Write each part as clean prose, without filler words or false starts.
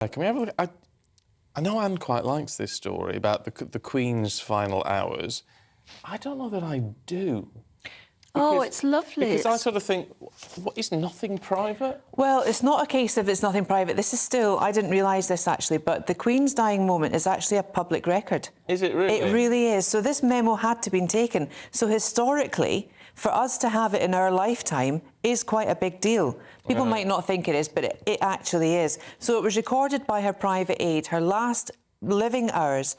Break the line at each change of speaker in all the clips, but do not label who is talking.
Can we have a look? I know Anne quite likes this story about the Queen's final hours. I don't know that I do.
Oh, it's lovely.
Because I sort of think, what, is nothing private?
Well, it's not a case of it's nothing private. This is still, I didn't realise this actually, but the Queen's dying moment is actually a public record.
Is it really?
It really is. So this memo had to been taken. So historically, for us to have it in our lifetime is quite a big deal. People might not think it is, but it actually is. So it was recorded by her private aide, her last living hours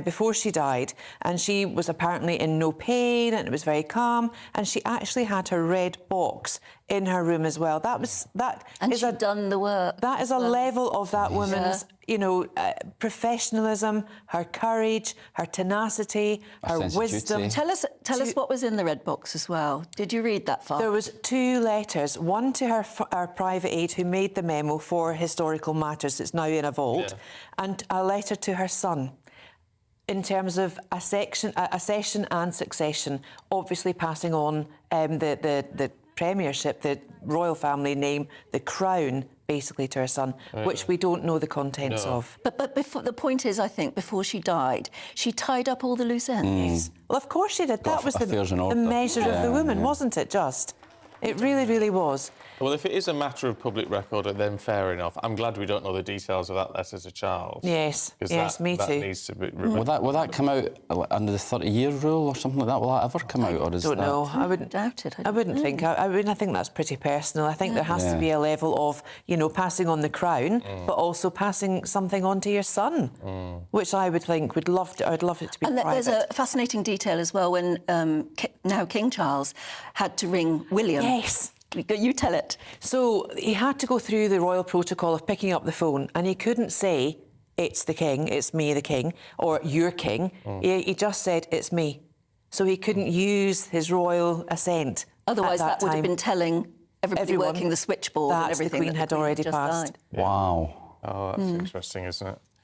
before she died, and she was apparently in no pain and it was very calm, and she actually had her red box in her room as well.
And she'd done the work.
That is a level of that woman's, you know, professionalism, her courage, her tenacity, her wisdom.
Tell us what was in the red box as well. Did you read that far?
There was 2 letters, one to her private aide who made the memo for historical matters. It's now in a vault, and a letter to her son in terms of accession and succession, obviously passing on the premiership, the royal family name, the crown, basically to her son, which we don't know the contents of.
But before, the point is, I think, before she died, she tied up all the loose ends.
Well, of course she did. That was the measure of the woman, wasn't it, just? It really, really was.
Well, if it is a matter of public record, then fair enough. I'm glad we don't know the details of that letter to Charles.
Yes, yes, me too.
That needs to be...
Will that come out under the 30-year rule or something like that? Will that ever come out, or is
don't know. I wouldn't
doubt it.
I wouldn't think. I mean, I think that's pretty personal. I think there has to be a level of, you know, passing on the crown, but also passing something on to your son, which I would think I'd love it to be private.
And there's a fascinating detail as well when now King Charles had to ring William.
Yes.
You tell it.
So he had to go through the royal protocol of picking up the phone, and he couldn't say, it's the king, it's me, the king, or your king. He just said, it's me. So he couldn't use his royal assent.
Otherwise, that would have been telling everybody working the switchboard
that
and everything
the Queen had already passed.
Wow.
Oh, that's interesting, isn't it?